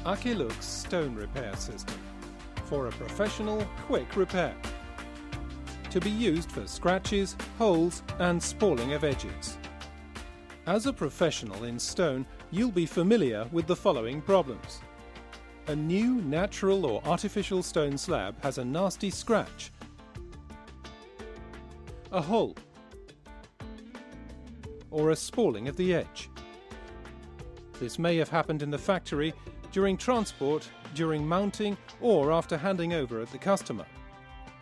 AKELUX stone repair system for a professional, quick repair. To be used for scratches, holes and spalling of edges. As a professional in stone, you'll be familiar with the following problems. A new natural or artificial stone slab has a nasty scratch, a hole, or a spalling of the edge. This may have happened in the factory, during transport, during mounting, or after handing over at the customer.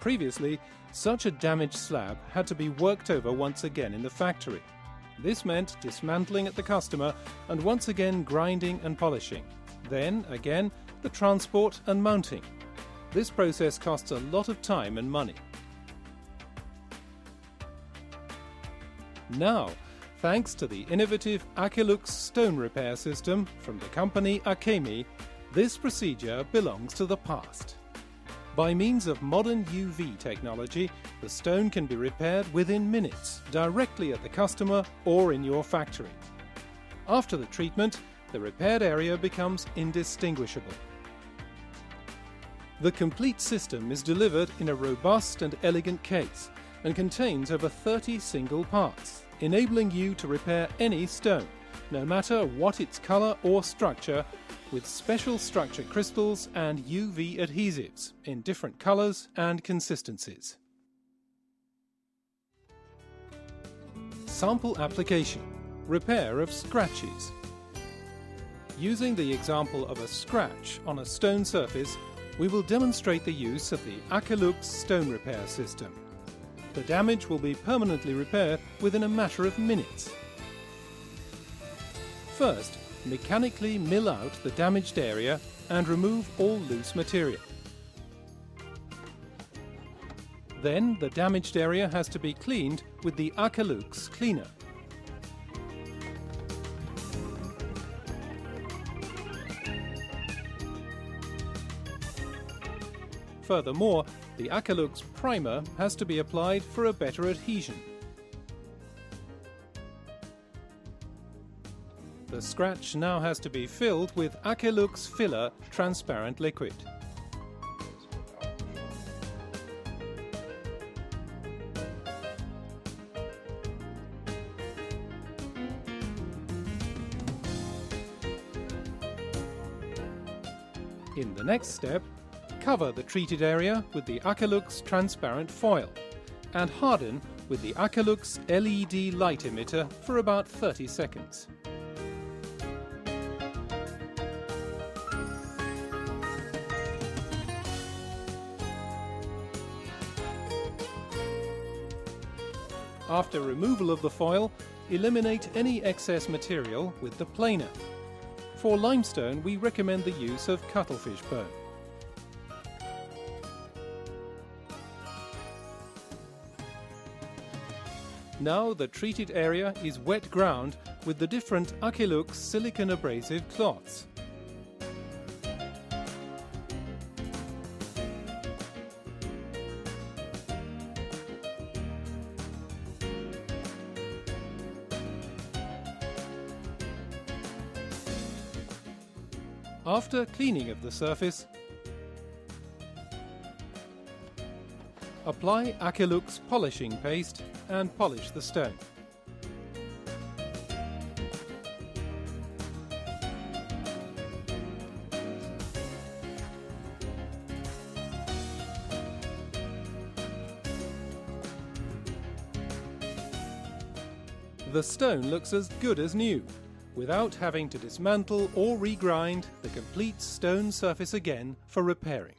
Previously, such a damaged slab had to be worked over once again in the factory. This meant dismantling at the customer and once again grinding and polishing. Then, again, the transport and mounting. This process costs a lot of time and money. Now, thanks to the innovative AKELUX stone repair system from the company AKEMI, this procedure belongs to the past. By means of modern UV technology, the stone can be repaired within minutes, directly at the customer or in your factory. After the treatment, the repaired area becomes indistinguishable. The complete system is delivered in a robust and elegant case and contains over 30 single parts, enabling you to repair any stone, no matter what its color or structure, with special structure crystals and UV adhesives in different colors and consistencies. Sample application: repair of scratches. Using the example of a scratch on a stone surface, we will demonstrate the use of the AKELUX stone repair system. The damage will be permanently repaired within a matter of minutes. First, mechanically mill out the damaged area and remove all loose material. Then the damaged area has to be cleaned with the AKELUX cleaner. Furthermore, the AKELUX primer has to be applied for a better adhesion. The scratch now has to be filled with AKELUX filler transparent liquid. In the next step, cover the treated area with the AKELUX transparent foil and harden with the AKELUX LED light emitter for about 30 seconds. After removal of the foil, eliminate any excess material with the planer. For limestone, we recommend the use of cuttlefish bone. Now the treated area is wet ground with the different AKELUX silicone abrasive cloths. After cleaning of the surface, apply AKELUX polishing paste and polish the stone. The stone looks as good as new, without having to dismantle or regrind the complete stone surface again for repairing.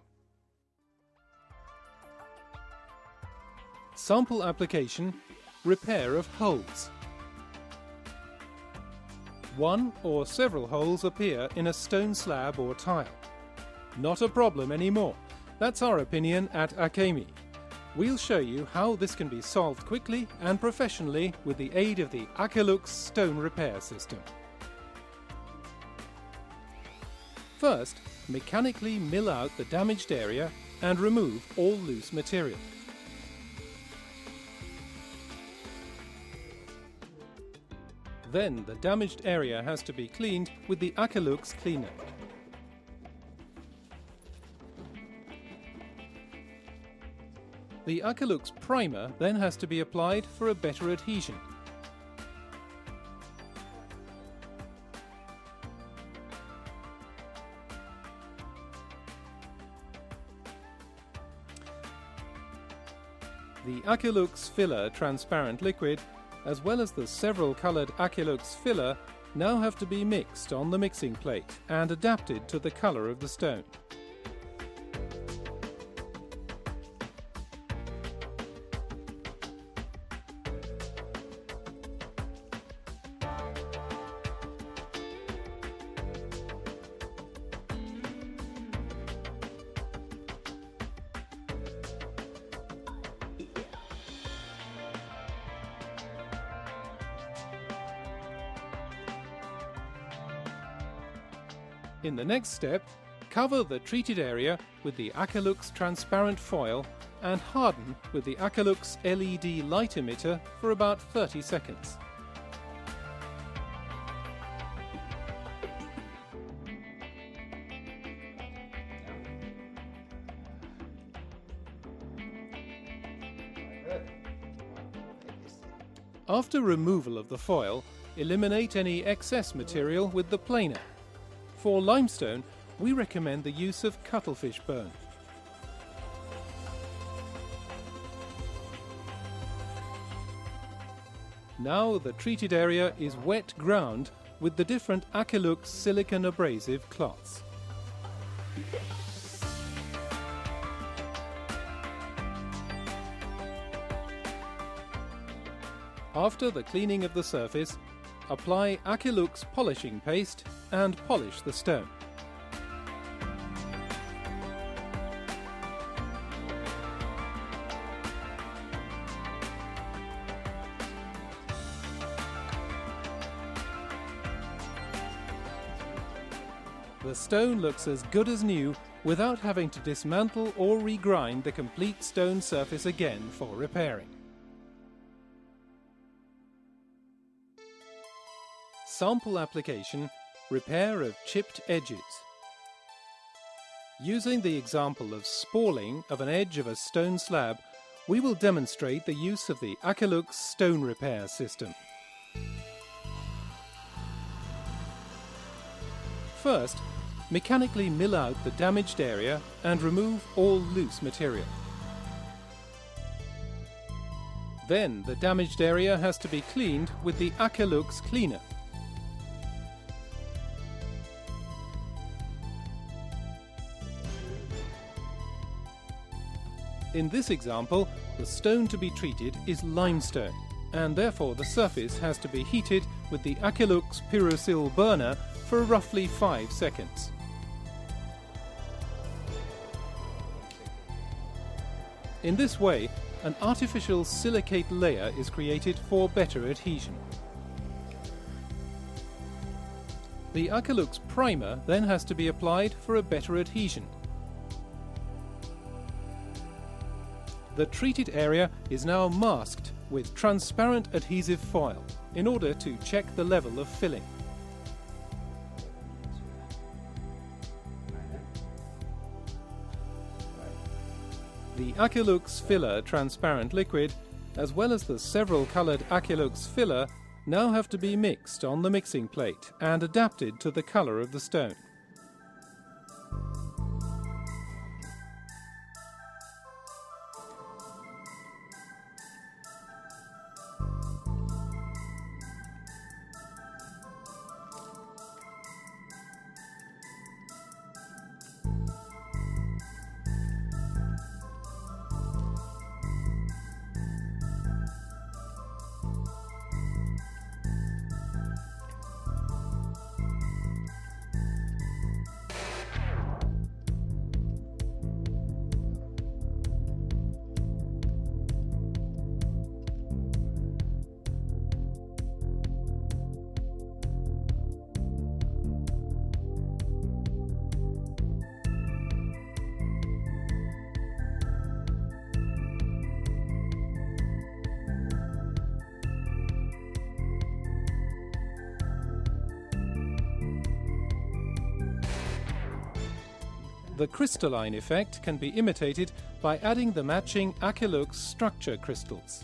Sample application: repair of holes. One or several holes appear in a stone slab or tile. Not a problem anymore. That's our opinion at AKEMI. We'll show you how this can be solved quickly and professionally with the aid of the AKELUX stone repair system. First, mechanically mill out the damaged area and remove all loose material. Then the damaged area has to be cleaned with the AKELUX cleaner. The AKELUX primer then has to be applied for a better adhesion. The AKELUX filler transparent liquid, as well as the several coloured AKELUX filler, now have to be mixed on the mixing plate and adapted to the colour of the stone. In the next step, cover the treated area with the AKELUX transparent foil and harden with the AKELUX LED light emitter for about 30 seconds. After removal of the foil, eliminate any excess material with the planer. For limestone, we recommend the use of cuttlefish bone. Now the treated area is wet ground with the different AKELUX silicon abrasive cloths. After the cleaning of the surface, apply AKELUX polishing paste and polish the stone. The stone looks as good as new without having to dismantle or regrind the complete stone surface again for repairing. Sample application, repair of chipped edges. Using the example of spalling of an edge of a stone slab, we will demonstrate the use of the AKELUX stone repair system. First, mechanically mill out the damaged area and remove all loose material. Then the damaged area has to be cleaned with the AKELUX cleaner. In this example, the stone to be treated is limestone, and therefore the surface has to be heated with the AKELUX pyrosil burner for roughly 5 seconds. In this way, an artificial silicate layer is created for better adhesion. The AKELUX primer then has to be applied for a better adhesion. The treated area is now masked with transparent adhesive foil in order to check the level of filling. The AKELUX filler transparent liquid, as well as the several coloured AKELUX filler, now have to be mixed on the mixing plate and adapted to the colour of the stone. The crystalline effect can be imitated by adding the matching AKELUX structure crystals.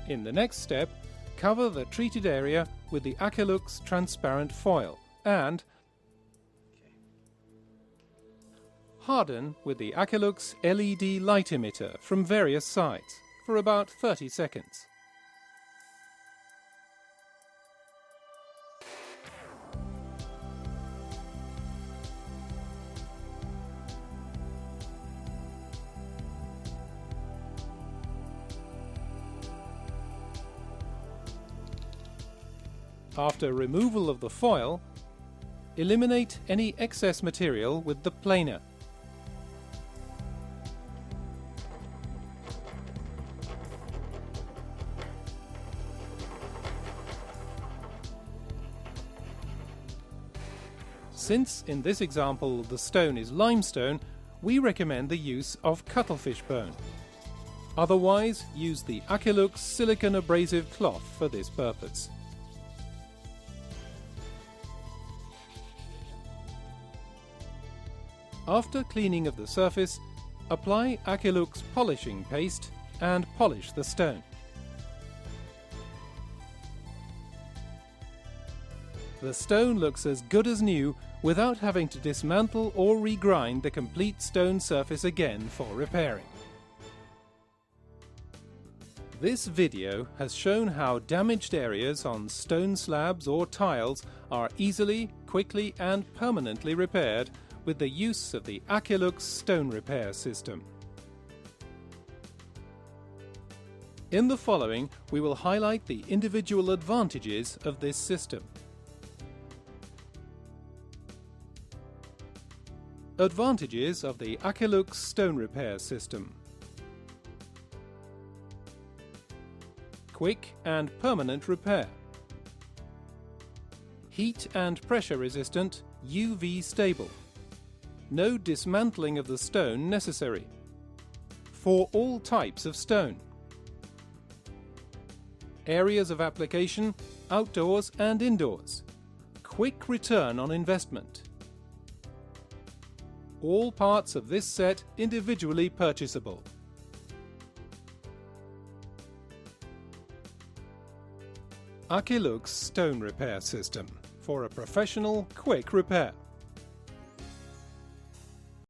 In the next step, cover the treated area with the AKELUX transparent foil and harden with the AKELUX LED light emitter from various sides for about 30 seconds. After removal of the foil, eliminate any excess material with the planer. Since in this example the stone is limestone, we recommend the use of cuttlefish bone. Otherwise, use the AKELUX silicone abrasive cloth for this purpose. After cleaning of the surface, apply AKELUX polishing paste and polish the stone. The stone looks as good as new without having to dismantle or regrind the complete stone surface again for repairing. This video has shown how damaged areas on stone slabs or tiles are easily, quickly and permanently repaired with the use of the AKELUX stone repair system. In the following, we will highlight the individual advantages of this system. Advantages of the AKELUX stone repair system. Quick and permanent repair. Heat and pressure resistant, UV stable. No dismantling of the stone necessary. For all types of stone. Areas of application, outdoors and indoors. Quick return on investment. All parts of this set individually purchasable. AKELUX stone repair system for a professional, quick repair.